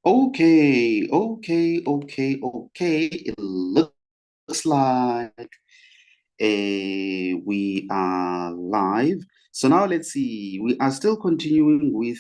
Okay. It looks like we are live. So now let's see. We are still continuing with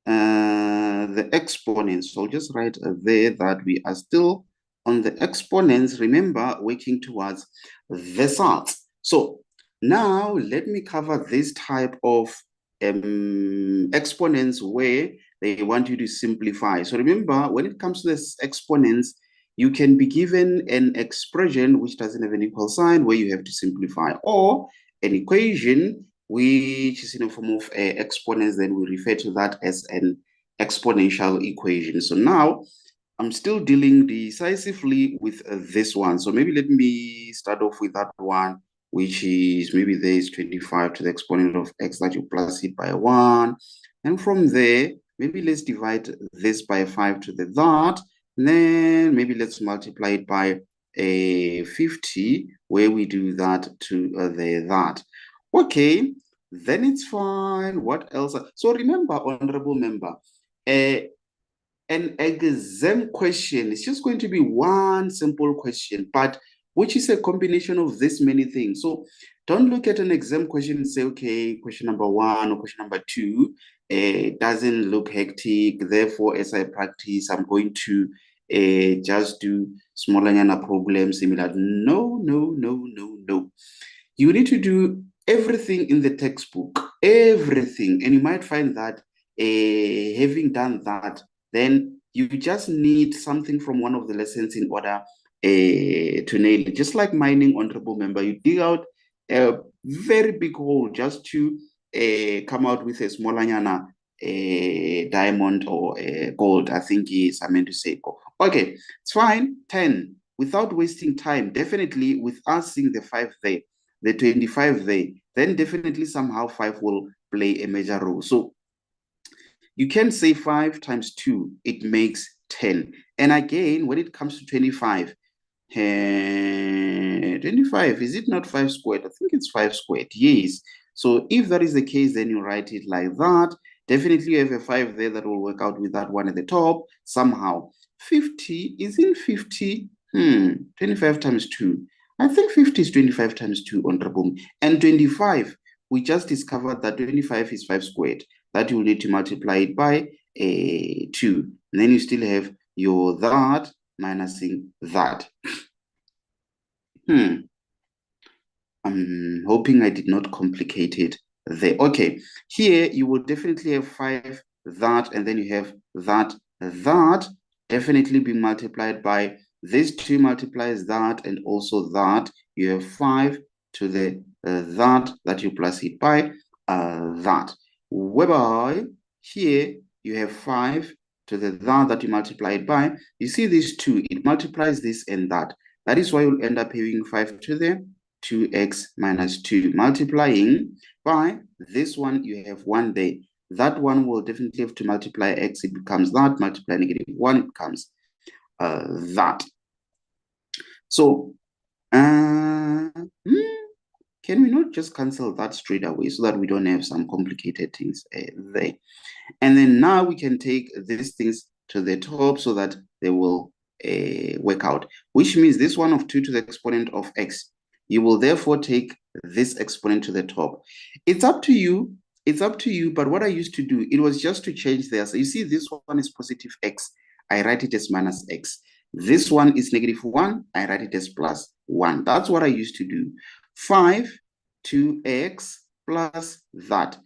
the exponents. So I'll just write there that we are still on the exponents. Remember, working towards the surds. So now let me cover this type of exponents where they want you to simplify. So remember, when it comes to this exponents, you can be given an expression which doesn't have an equal sign where you have to simplify, or an equation which is in a form of exponents, then we refer to that as an exponential equation. So now I'm still dealing decisively with this one. So maybe let me start off with that one, which is maybe there is 25 to the exponent of x that you plus it by 1. And from there, maybe let's divide this by 5 to the that. Then maybe let's multiply it by a 50, where we do that to the that. Okay, then it's fine. What else? So remember, honorable member, an exam question is just going to be one simple question, but which is a combination of this many things. So don't look at an exam question and say, okay, question number 1 or question number 2 doesn't look hectic. Therefore, as I practice, I'm going to just do smaller problems similar. No. You need to do everything in the textbook, everything. And you might find that having done that, then you just need something from one of the lessons in order to nail it. Just like mining, honorable member, you dig out a very big hole just to come out with a smaller diamond or gold, I think is I meant to say. Okay, it's fine. 10. Without wasting time, definitely with us seeing the 5 there, the 25 there, then definitely somehow 5 will play a major role. So you can say 5 times 2, it makes 10. And again, when it comes to 25, 25, is it not 5 squared? I think it's 5 squared, yes. So if that is the case, then you write it like that. Definitely you have a 5 there that will work out with that one at the top somehow. 50, isn't 50? 25 times 2. I think 50 is 25 times 2 on Rabum. And 25, we just discovered that 25 is 5 squared. That you will need to multiply it by 2. And then you still have your that minusing that. I'm hoping I did not complicate it there. Okay, here you will definitely have 5 that, and then you have that definitely be multiplied by this 2 multiplies that, and also that. You have 5 to the that you plus it by that. Whereby here you have 5 to the that you multiply it by. You see these 2, it multiplies this and that. That is why you'll end up having 5 to the 2x minus 2. Multiplying by this one, you have 1 there. That one will definitely have to multiply x, it becomes that. Multiply -1, it becomes that. So, can we not just cancel that straight away so that we don't have some complicated things there? And then now we can take these things to the top so that they will work out, which means this one of 2 to the exponent of x. You will therefore take this exponent to the top. It's up to you. It's up to you. But what I used to do, it was just to change there. So you see, this one is positive x. I write it as minus x. This one is -1. I write it as plus 1. That's what I used to do. 5 to x plus that.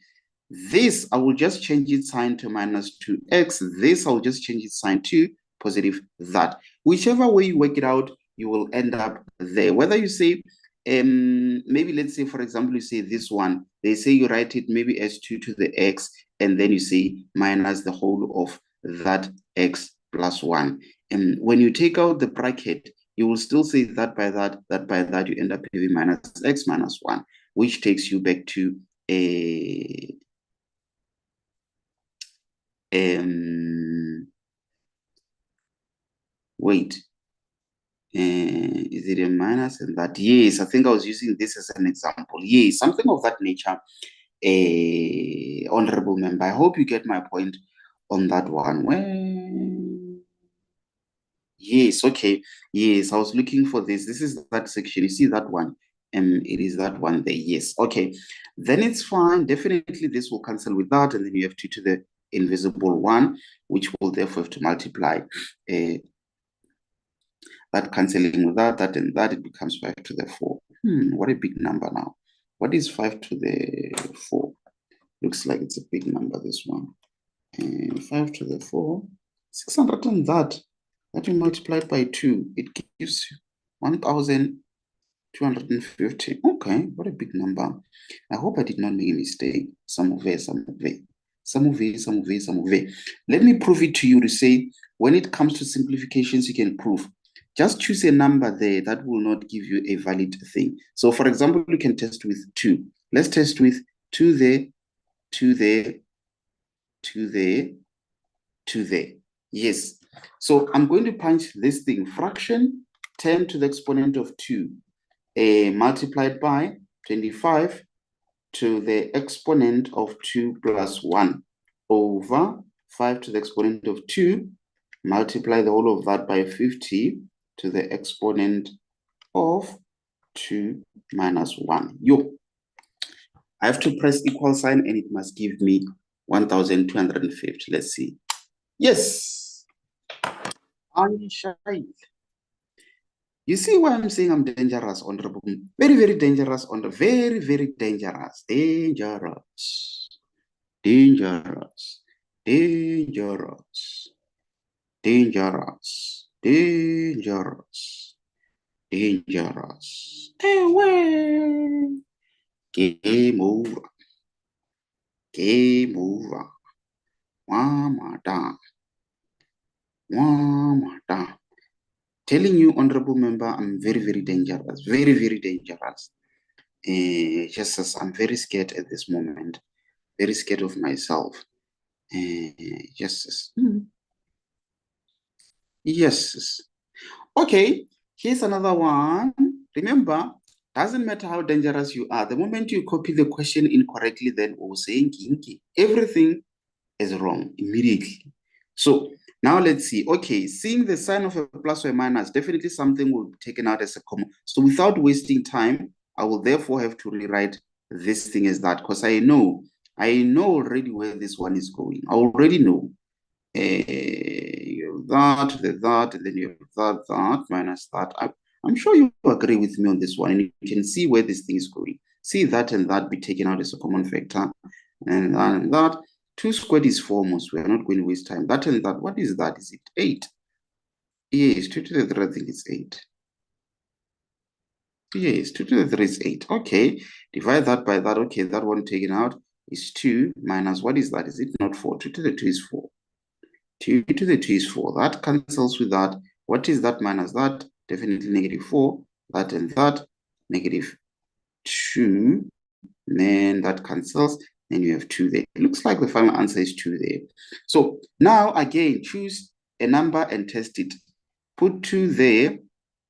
This, I will just change its sign to -2x. This, I'll just change its sign to positive that. Whichever way you work it out, you will end up there. Whether you say, maybe let's say, for example, you say this one, they say you write it maybe as 2 to the x, and then you say minus the whole of that x plus 1. And when you take out the bracket, you will still say that by that, you end up having minus x minus 1, which takes you back to a wait, is it a minus and that? Yes, I think I was using this as an example. Yes, something of that nature, honorable member. I hope you get my point on that one. Well, Yes, okay. Yes, I was looking for this. This is that section. You see that one? It is that one there. Yes, okay. Then it's fine. Definitely this will cancel with that, and then you have 2 to the invisible 1, which will therefore have to multiply that cancelling with that, and that, it becomes 5 to the 4. What a big number now. What is 5 to the 4? Looks like it's a big number, this one. 5 to the 4, 600 and that you multiplied by 2, it gives 1,250. Okay, what a big number. I hope I did not make a mistake. Some of it. Let me prove it to you to say, when it comes to simplifications, you can prove. Just choose a number there that will not give you a valid thing. So, for example, you can test with 2. Let's test with 2 there, 2 there, 2 there, 2 there. Yes. So I'm going to punch this thing, fraction 10 to the exponent of 2 multiplied by 25 to the exponent of 2 plus 1 over 5 to the exponent of 2, multiply the whole of that by 50 to the exponent of 2 minus 1. I have to press equal sign and it must give me 1,250. Let's see. Yes. You see why I'm saying I'm dangerous, Honorable? Very, very dangerous, very, very dangerous. Dangerous. Dangerous. Dangerous. Dangerous. Dangerous. Dangerous. Away. Game over. Game over. One more time. One more time. Telling you, honorable member, I'm very, very dangerous. Very, very dangerous. Just as I'm very scared at this moment. Very scared of myself. Just as. Yes. Okay, here's another one. Remember, doesn't matter how dangerous you are. The moment you copy the question incorrectly, then we're saying kinky. Everything is wrong immediately. So now let's see. Okay, seeing the sign of a plus or a minus, definitely something will be taken out as a comma. So without wasting time, I will therefore have to rewrite this thing as that, because I know already where this one is going. I already know. You have that, and then you have that minus that. I'm sure you agree with me on this one, and you can see where this thing is going. See that and that be taken out as a common factor, and that and that. 2 squared is 4 most. We are not going to waste time. That and that. What is that? Is it 8? Yes, 2 to the 3, I think it's 8. Yes, 2 to the 3 is 8. Okay, divide that by that. Okay, that one taken out is 2 minus, what is that? Is it not 4? 2 to the 2 is 4. 2 to the 2 is 4. That cancels with that. What is that minus that? Definitely negative 4. That and that, negative 2. Then that cancels. Then you have 2 there. It looks like the final answer is 2 there. So now again, choose a number and test it. Put 2 there.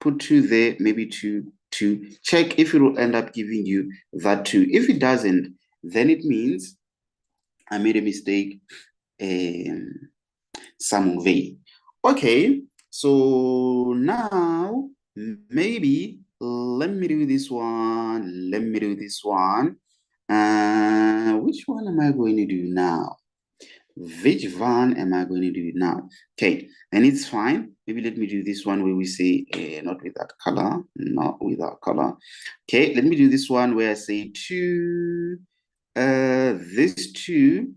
Put 2 there, maybe 2, 2. Check if it will end up giving you that 2. If it doesn't, then it means I made a mistake. Some way. Okay, so now maybe let me do this one. Let me do this one. Which one am I going to do now? Which one am I going to do now? Okay, and it's fine. Maybe let me do this one where we say not with that color, not with that color. Okay, let me do this one where I say 2. This 2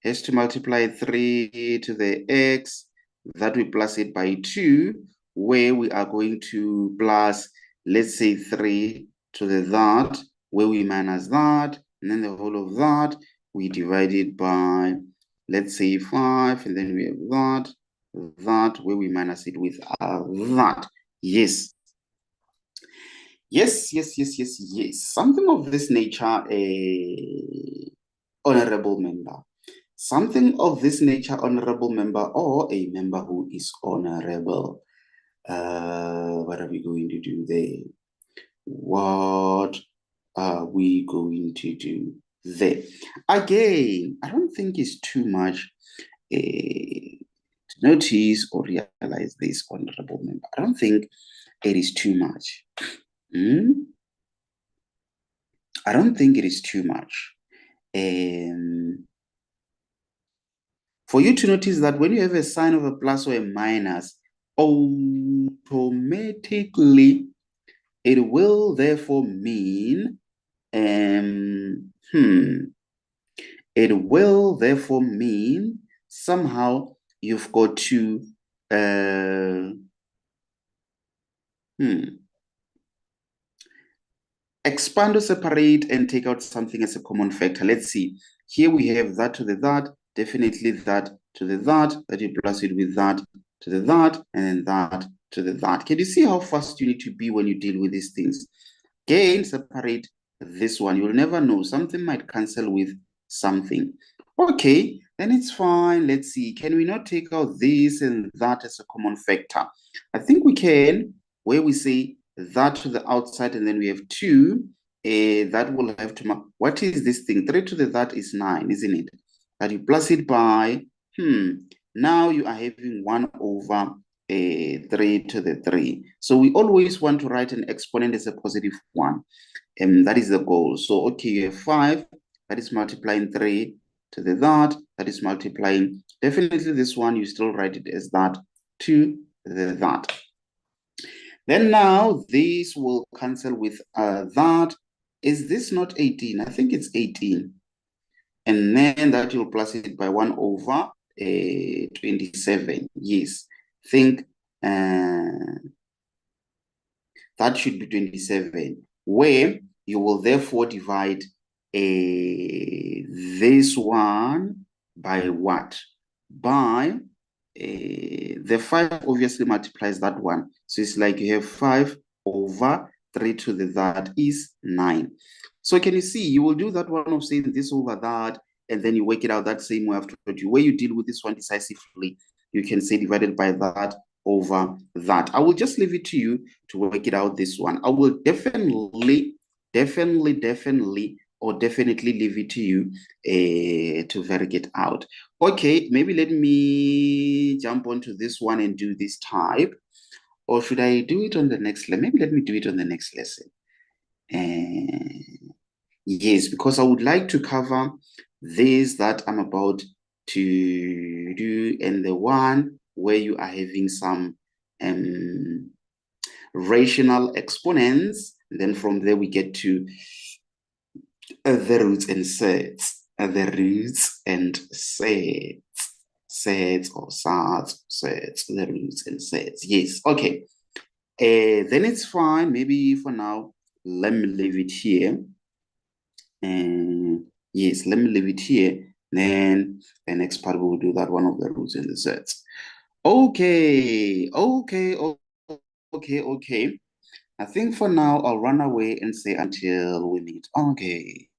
has to multiply 3 to the x, that we plus it by 2, where we are going to plus, let's say 3 to the that, where we minus that, and then the whole of that, we divide it by, let's say 5, and then we have that, where we minus it with that. Yes. Yes. Something of this nature, honorable member. Something of this nature, honorable member, or a member who is honorable. What are we going to do there? What are we going to do there? Again, I don't think it's too much to notice or realize this, honorable member. I don't think it is too much. I don't think it is too much. For you to notice that when you have a sign of a plus or a minus, automatically it will therefore mean, it will therefore mean somehow you've got to, expand or separate and take out something as a common factor. Let's see. Here we have that to the that, definitely that to the that you plus it with that to the that, and then that to the that. Can you see how fast you need to be when you deal with these things? Again, separate this one. You'll never know. Something might cancel with something. Okay, then it's fine. Let's see. Can we not take out this and that as a common factor? I think we can, where we say that to the outside, and then we have 2. That will have to, what is this thing? 3 to the that is 9, isn't it? That you plus it by, now you are having 1 over 3 to the 3. So we always want to write an exponent as a positive 1. And that is the goal. So, okay, you have 5, that is multiplying 3 to the that is multiplying. Definitely this one, you still write it as that to the that. Then now this will cancel with that. Is this not 18? I think it's 18. And then that you'll plus it by 1 over 27. Yes. Think that should be 27, where you will therefore divide this one by what? By the 5 obviously multiplies that one. So it's like you have 5 over 3 to the that is 9. So can you see, you will do that one of saying this over that, and then you work it out that same way after you. Where you deal with this one decisively, you can say divided by that over that. I will just leave it to you to work it out this one. I will definitely leave it to you to work it out. Okay, maybe let me jump onto this one and do this type. Or should I do it on the next lesson? Maybe let me do it on the next lesson. Yes, because I would like to cover this that I'm about to do, and the one where you are having some rational exponents. And then from there we get to the roots and sets. The roots and sets or sets, the roots and sets. Yes, okay. Then it's fine. Maybe for now, let me leave it here. Yes, let me leave it here. Then the next part we will do that one of the roots and the sets. Okay. I think for now I'll run away and say until we meet. Okay.